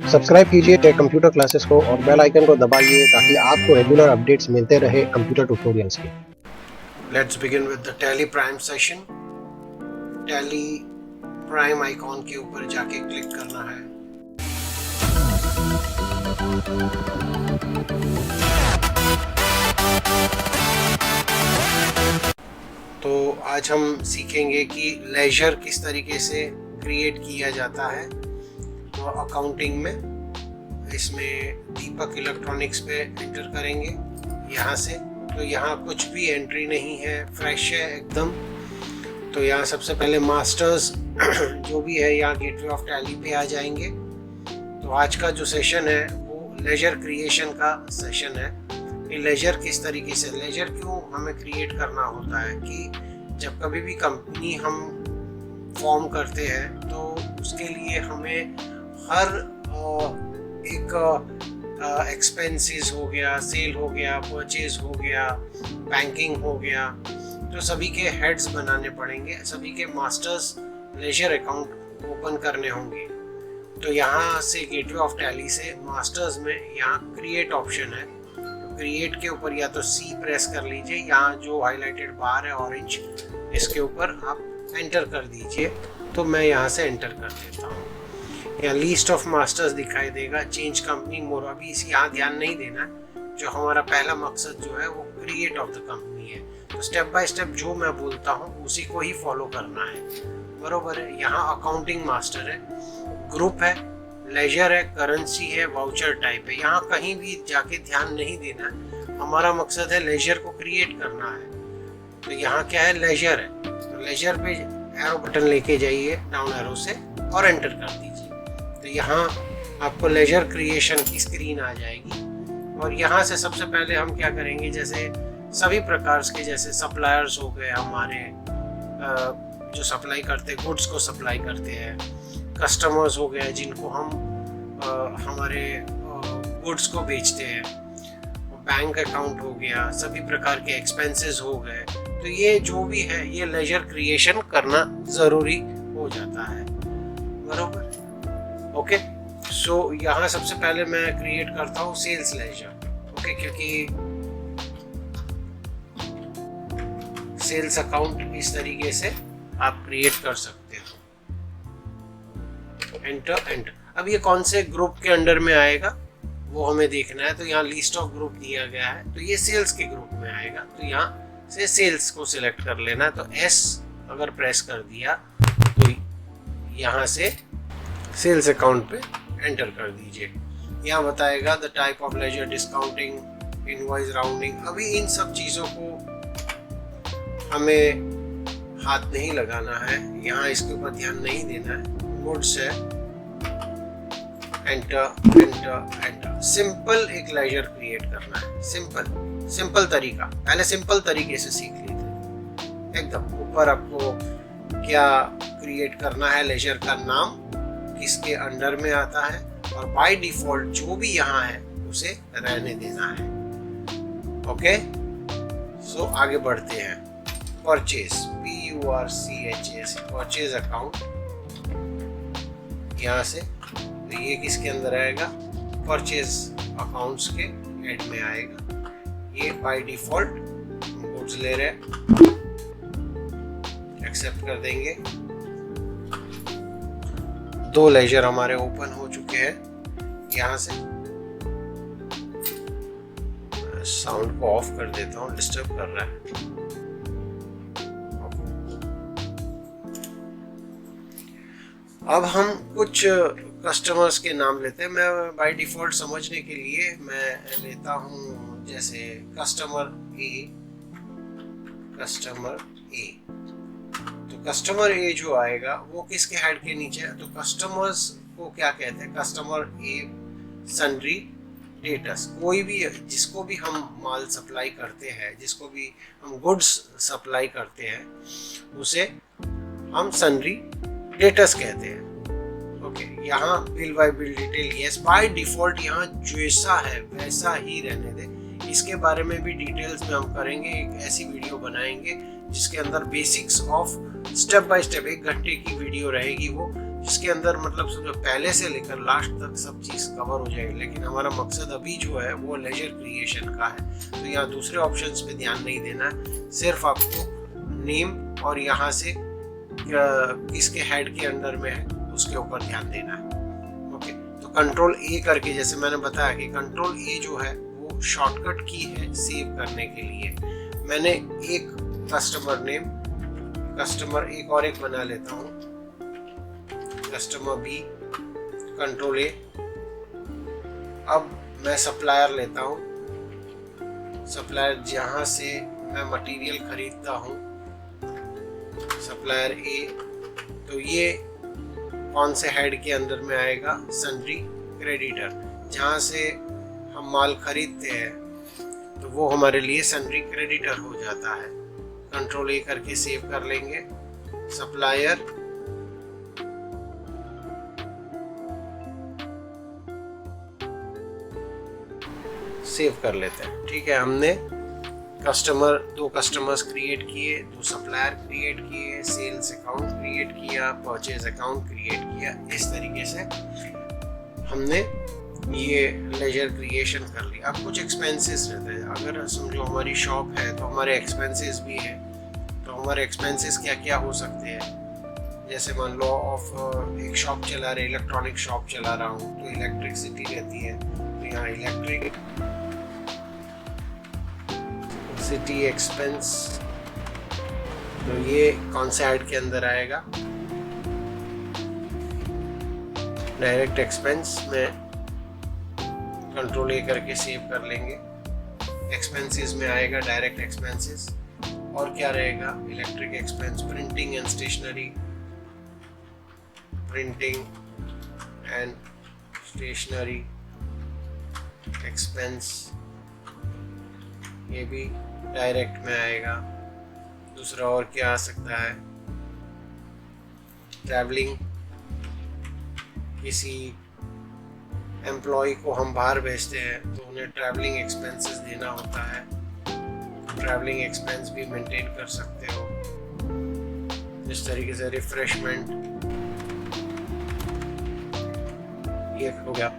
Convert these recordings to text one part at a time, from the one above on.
Subscribe कीजिए take computer classes को और बेल आइकन को दबाइए ताकि आपको रेगुलर अपडेट्स मिलते रहे कंप्यूटर ट्यूटोरियल्स के। Let's begin with the tally prime session. Tally prime icon के ऊपर जाके क्लिक करना है। तो आज हम सीखेंगे कि लेजर किस तरीके से क्रिएट किया जाता है तो अकाउंटिंग में। इसमें दीपक इलेक्ट्रॉनिक्स पे एंटर करेंगे यहाँ से। तो यहाँ कुछ भी एंट्री नहीं है, फ्रेश है एकदम। तो यहाँ सबसे पहले मास्टर्स जो भी है यहाँ गेटवे ऑफ टैली पे आ जाएंगे। तो आज का जो सेशन है वो लेजर क्रिएशन का सेशन है कि लेजर किस तरीके से, लेजर क्यों हमें क्रिएट करना होता है कि जब कभी भी कंपनी हम फॉर्म करते हैं तो उसके लिए हमें हर एक एक्सपेंसेस हो गया, सेल हो गया, परचेज हो गया, बैंकिंग हो गया, तो सभी के हेड्स बनाने पड़ेंगे, सभी के मास्टर्स लेजर अकाउंट ओपन करने होंगे। तो यहाँ से गेटवे ऑफ टैली से मास्टर्स में यहाँ क्रिएट ऑप्शन है। तो क्रिएट के ऊपर या तो सी प्रेस कर लीजिए, यहाँ जो हाईलाइटेड बार है ऑरेंज, इसके ऊपर आप एंटर कर दीजिए। तो मैं यहाँ से एंटर कर देता हूँ। यहाँ लिस्ट ऑफ मास्टर्स दिखाई देगा, चेंज कंपनी मोर। अभी इसी यहाँ ध्यान नहीं देना है, जो हमारा पहला मकसद जो है वो क्रिएट ऑफ द कंपनी है। तो स्टेप बाय स्टेप जो मैं बोलता हूँ उसी को ही फॉलो करना है, बरोबर है। यहाँ अकाउंटिंग मास्टर है, ग्रुप है, लेजर है, करेंसी है, वाउचर टाइप है। यहाँ कहीं भी जाके ध्यान नहीं देना है, हमारा मकसद है लेजर को क्रिएट करना है। तो यहाँ क्या है, लेजर है। तो लेजर पे एरो बटन लेके जाइए डाउन एरो से और एंटर कर दीजिए। तो यहाँ आपको लेजर क्रिएशन की स्क्रीन आ जाएगी। और यहाँ से सबसे पहले हम क्या करेंगे, जैसे सभी प्रकार के, जैसे सप्लायर्स हो गए हमारे जो सप्लाई करते हैं, गुड्स को सप्लाई करते हैं, कस्टमर्स हो गए जिनको हम हमारे गुड्स को बेचते हैं, बैंक अकाउंट हो गया, सभी प्रकार के एक्सपेंसेस हो गए। तो ये जो भी है ये लेजर क्रिएशन करना ज़रूरी हो जाता है, बरोबर। ओके, सो यहाँ सबसे पहले मैं क्रिएट करता हूँ सेल्स लेजर। ओके, क्योंकि सेल्स अकाउंट इस तरीके से आप क्रिएट कर सकते हो। Enter enter. अब ये कौन से ग्रुप के अंडर में आएगा वो हमें देखना है। तो यहाँ लिस्ट ऑफ ग्रुप दिया गया है, तो ये सेल्स के ग्रुप में आएगा। तो यहाँ से सेल्स को सिलेक्ट कर लेना है। तो एस अगर प्रेस कर दिया तो यहाँ से सेल्स अकाउंट पे एंटर कर दीजिए। यहाँ बताएगा the type of ledger, discounting, invoice, rounding. अभी इन सब चीज़ों को हमें हाथ नहीं लगाना है, यहाँ इसके ऊपर ध्यान नहीं देना है। गुड्स है, एंटर एंटर एंटर। सिंपल एक लेजर क्रिएट करना है, सिंपल तरीका। पहले सिंपल तरीके से सीख लेते हैं एकदम। ऊपर आपको क्या क्रिएट करना है, लेजर का नाम किसके अंडर में आता है, और बाय डिफॉल्ट जो भी यहाँ है उसे रहने देना है। ओके, सो आगे बढ़ते हैं। Purchase, PURCHAS, purchase account. यहाँ से तो ये किसके अंदर आएगा, परचेज अकाउंट्स के हेड में आएगा। ये बाय डिफॉल्ट गुड्स ले रहे, एक्सेप्ट कर देंगे। दो लेजर हमारे ओपन हो चुके हैं। यहाँ से साउंड को ऑफ कर देता हूँ, डिस्टर्ब कर रहा है। अब हम कुछ कस्टमर्स के नाम लेते हैं। मैं बाय डिफॉल्ट समझने के लिए मैं लेता हूँ जैसे कस्टमर ए। तो कस्टमर ए जो आएगा वो किसके हेड के नीचे है, तो कस्टमर्स को क्या कहते हैं, कस्टमर ए सन्ड्री डेटर्स। कोई भी जिसको भी हम माल सप्लाई करते हैं, जिसको भी हम गुड्स सप्लाई करते हैं, उसे हम सन्ड्री डेटर्स कहते हैं। ओके, यहाँ bill bye bill detail, yes by default यहाँ जैसा है वैसा ही रहने दे। इसके बारे में भी डिटेल्स में हम करेंगे, एक ऐसी वीडियो बनाएंगे जिसके अंदर basics of step by step 1 घंटे की वीडियो रहेगी वो, जिसके अंदर मतलब समझो पहले से लेकर लास्ट तक सब चीज़ कवर हो जाएगी। लेकिन हमारा मकसद अभी जो है वो लेजर क्रिएशन का है, तो यहाँ दूसरे ऑप्शंस पे ध्यान नहीं देना है, सिर्फ आपको नेम और यहाँ से किसके हेड के अंडर में है उसके ऊपर ध्यान देना है। ओके, तो कंट्रोल ए करके, जैसे मैंने बताया कि कंट्रोल ए जो है वो शॉर्टकट की है सेव करने के लिए। मैंने एक कस्टमर नेम, कस्टमर एक और एक बना लेता हूँ, कस्टमर बी, कंट्रोल ए। अब मैं सप्लायर लेता हूँ, सप्लायर जहाँ से मैं मटेरियल खरीदता हूँ, सप्लायर ए। तो ये कौन से हेड के अंदर में आएगा, सन्ड्री क्रेडिटर। जहाँ से हम माल खरीदते हैं तो वो हमारे लिए सन्ड्री क्रेडिटर हो जाता है। कंट्रोल ए करके सेव कर लेंगे, सप्लायर सेव कर लेते हैं। ठीक है, हमने दो कस्टमर्स क्रिएट किए, दो सप्लायर क्रिएट किए, सेल्स अकाउंट क्रिएट किया, परचेज अकाउंट क्रिएट किया। इस तरीके से हमने ये लेजर क्रिएशन कर लिया। अब कुछ एक्सपेंसेस रहते हैं, अगर समझो हमारी शॉप है तो हमारे एक्सपेंसेस भी है। तो हमारे एक्सपेंसेस क्या क्या हो सकते हैं, जैसे मान लो एक शॉप चला रहे, इलेक्ट्रॉनिक शॉप चला रहा हूँ, तो इलेक्ट्रिसिटी रहती है, तो यहाँ इलेक्ट्रिसिटी एक्सपेंस, तो ये कौन से हेड के अंदर आएगा, डायरेक्ट एक्सपेंस में कंट्रोल ए करके सेव कर लेंगे। एक्सपेंसेस में आएगा डायरेक्ट एक्सपेंसेस, और क्या रहेगा, electric expense, printing and stationery, printing and stationery expense, ये भी डायरेक्ट में आएगा। दूसरा और क्या आ सकता है, ट्रैवलिंग, किसी एम्प्लॉय को हम बाहर भेजते हैं तो उन्हें ट्रैवलिंग एक्सपेंसेस देना होता है, ट्रैवलिंग एक्सपेंस भी मेंटेन कर सकते हो। इस तरीके से रिफ्रेशमेंट, ये हो गया।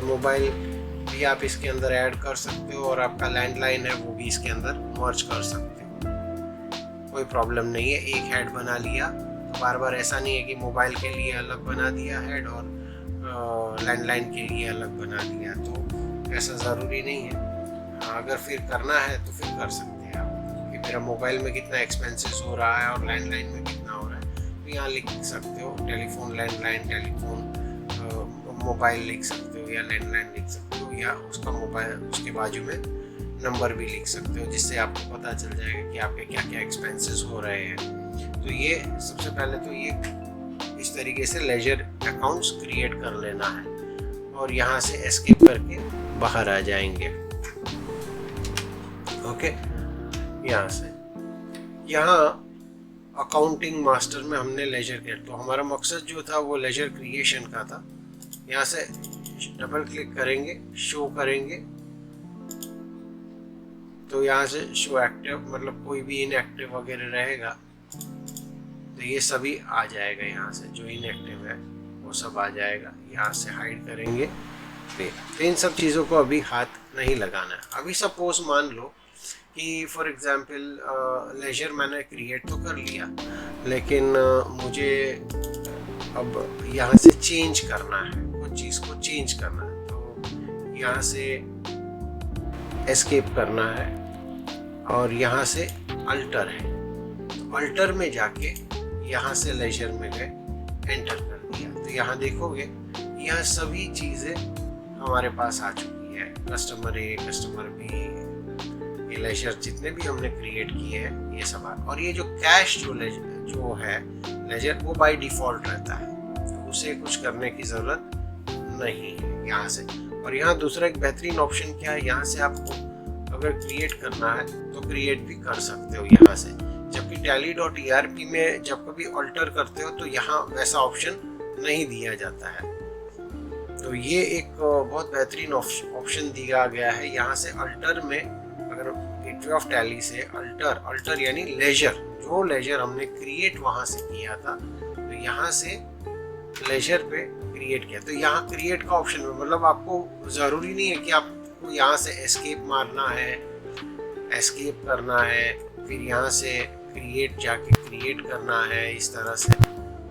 मोबाइल भी आप इसके अंदर ऐड कर सकते हो, और आपका लैंडलाइन है वो भी इसके अंदर मर्ज कर सकते हो, कोई प्रॉब्लम नहीं है। एक हेड बना लिया, तो बार बार ऐसा नहीं है कि मोबाइल के लिए अलग बना दिया हेड और लैंडलाइन के लिए अलग बना दिया, तो ऐसा ज़रूरी नहीं है। अगर फिर करना है तो फिर कर सकते हैं आप कि मेरा मोबाइल में कितना एक्सपेंसेस हो रहा है और लैंडलाइन में कितना हो रहा है, तो यहाँ लिख सकते हो टेलीफोन लैंडलाइन, टेलीफोन मोबाइल लिख सकते हो, या लैंडलाइन लिख सकते हो, या उसका मोबाइल उसके बाजू में नंबर भी लिख सकते हो, जिससे आपको पता चल जाएगा कि आपके क्या क्या एक्सपेंसेस हो रहे हैं। तो ये सबसे पहले तो ये इस तरीके से लेजर अकाउंट्स क्रिएट कर लेना है, और यहाँ से एस्केप करके बाहर आ जाएंगे। ओके, यहाँ से यहाँ अकाउंटिंग मास्टर में हमने लेजर किया, तो हमारा मकसद जो था वो लेजर क्रिएशन का था। यहाँ से डबल क्लिक करेंगे, शो करेंगे, तो यहाँ से शो एक्टिव, मतलब कोई भी इनएक्टिव वगैरह रहेगा तो ये सभी आ जाएगा। यहाँ से जो इनएक्टिव है वो सब आ जाएगा। यहाँ से हाइड करेंगे, तो इन सब चीज़ों को अभी हाथ नहीं लगाना है। अभी सपोज मान लो कि फॉर एग्जांपल लेजर मैंने क्रिएट तो कर लिया, लेकिन मुझे अब यहाँ से चेंज करना है, कुछ चीज़ को चेंज करना है, तो यहाँ से एस्केप करना है, और यहाँ से अल्टर है, तो अल्टर में जाके यहाँ से लेजर में गए, एंटर कर दिया, तो यहाँ देखोगे यह सभी चीज़ें हमारे पास आ चुकी है। कस्टमर ए, कस्टमर बी, ये लेजर जितने भी हमने क्रिएट किए हैं ये सब। और ये जो कैश जो है लेजर, वो बाय डिफ़ॉल्ट रहता है, तो उसे कुछ करने की ज़रूरत नहीं है यहाँ से। और यहाँ दूसरा एक बेहतरीन ऑप्शन क्या है, यहाँ से आपको अगर क्रिएट करना है तो क्रिएट भी कर सकते हो यहाँ से। जबकि tally.erp में जब कभी अल्टर करते हो तो यहाँ वैसा ऑप्शन नहीं दिया जाता है। तो ये एक बहुत बेहतरीन ऑप्शन दिया गया है। यहाँ से अल्टर में अगर गेटवे ऑफ टैली से अल्टर यानी लेजर जो लेजर हमने क्रिएट वहाँ से किया था, तो यहाँ से लेजर पे क्रिएट किया। तो यहाँ क्रिएट का ऑप्शन है, मतलब आपको ज़रूरी नहीं है कि आपको यहाँ से एस्केप मारना है, एस्केप करना है, फिर यहाँ से क्रिएट जाके क्रिएट करना है इस तरह से।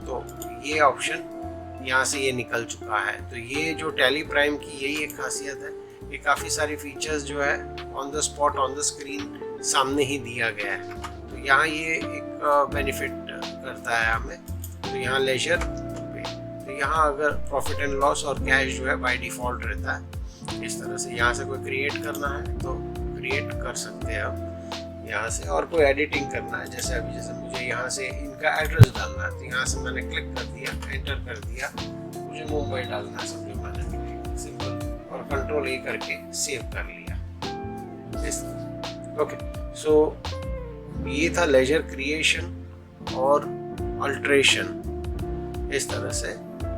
तो ये ऑप्शन यहाँ से ये निकल चुका है। तो ये जो टैली प्राइम की यही एक खासियत है, ये काफ़ी सारी फीचर्स जो है on the spot on the screen सामने ही दिया गया है। तो यहाँ ये एक बेनिफिट करता है हमें। तो यहाँ लेजर पे, तो यहाँ अगर प्रॉफिट एंड लॉस और कैश जो है बाय डिफ़ॉल्ट रहता है इस तरह से। यहाँ से कोई क्रिएट करना है तो क्रिएट कर सकते हैं हम यहाँ से, और कोई एडिटिंग करना है जैसे अभी, जैसे मुझे यहाँ से इनका एड्रेस डालना है तो यहाँ से मैंने क्लिक कर दिया, एंटर कर दिया, मुझे मुंबई डालना है समझो मैंने, सिंपल, और कंट्रोल ए करके सेव कर लिया। ओके, सो ये था लेजर क्रिएशन और अल्ट्रेशन। इस तरह से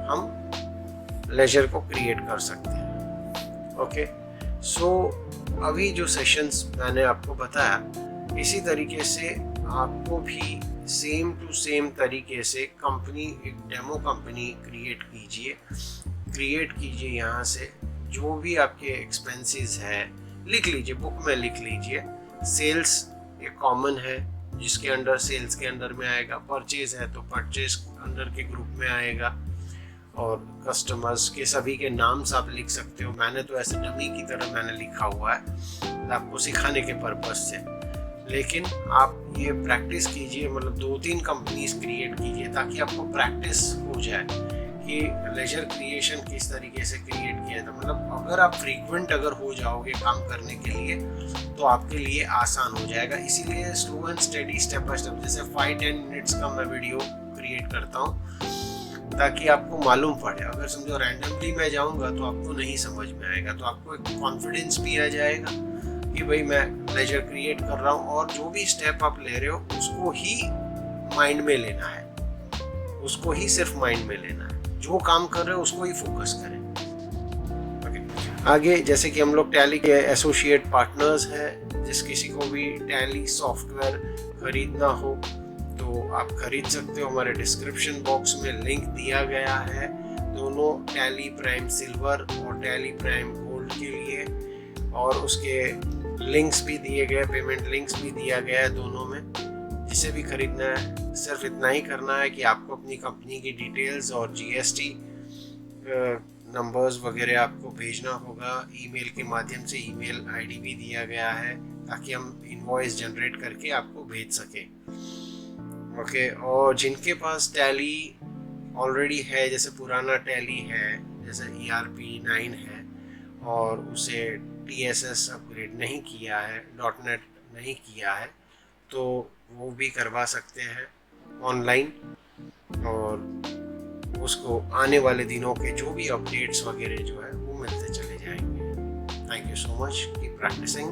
हम लेजर को क्रिएट कर सकते हैं। ओके, सो अभी जो सेशंस मैंने आपको बताया, इसी तरीके से आपको भी सेम टू सेम तरीके से कंपनी, एक डेमो कंपनी क्रिएट कीजिए यहाँ से। जो भी आपके एक्सपेंसेस है लिख लीजिए, बुक में लिख लीजिए। सेल्स एक कॉमन है जिसके अंडर सेल्स के अंडर में आएगा, परचेज है तो परचेज अंडर के ग्रुप में आएगा, और कस्टमर्स के सभी के नाम से आप लिख सकते हो। मैंने तो ऐसे डमी की तरह मैंने लिखा हुआ है आपको सिखाने के पर्पज से, लेकिन आप ये प्रैक्टिस कीजिए, मतलब 2-3 कंपनीज क्रिएट कीजिए ताकि आपको प्रैक्टिस हो जाए कि लेजर क्रिएशन किस तरीके से क्रिएट किया था। मतलब अगर आप फ्रीक्वेंट अगर हो जाओगे काम करने के लिए तो आपके लिए आसान हो जाएगा। इसीलिए slow and steady, step by step, जैसे 5-10 मिनट्स का मैं वीडियो क्रिएट करता हूँ ताकि आपको मालूम पड़े। अगर समझो रैंडमली मैं जाऊँगा तो आपको नहीं समझ में आएगा, तो आपको एक कॉन्फिडेंस भी आ जाएगा कि भाई मैं लेजर क्रिएट कर रहा हूँ, और जो भी स्टेप आप ले रहे हो उसको ही माइंड में लेना है, उसको ही सिर्फ माइंड में लेना है। जो काम कर रहे हो उसको ही फोकस करें। आगे जैसे कि हम लोग टैली के एसोसिएट पार्टनर्स हैं, जिस किसी को भी टैली सॉफ्टवेयर खरीदना हो तो आप खरीद सकते हो। हमारे डिस्क्रिप्शन बॉक्स में लिंक दिया गया है दोनों टैली प्राइम सिल्वर और टैली प्राइम गोल्ड के लिए, और उसके लिंक्स भी दिए गए, पेमेंट लिंक्स भी दिया गया है दोनों में। जिसे भी खरीदना है सिर्फ इतना ही करना है कि आपको अपनी कंपनी की डिटेल्स और जीएसटी नंबर्स वगैरह आपको भेजना होगा ईमेल के माध्यम से। ईमेल आईडी भी दिया गया है ताकि हम इनवॉइस जनरेट करके आपको भेज सकें। ओके, और जिनके पास टैली ऑलरेडी है, जैसे पुराना टैली है, जैसे ERP 9 है और उसे TSS अपग्रेड नहीं किया है, .NET नहीं किया है, तो वो भी करवा सकते हैं ऑनलाइन, और उसको आने वाले दिनों के जो भी अपडेट्स वगैरह जो है वो मिलते चले जाएंगे। Thank you so much, keep practising.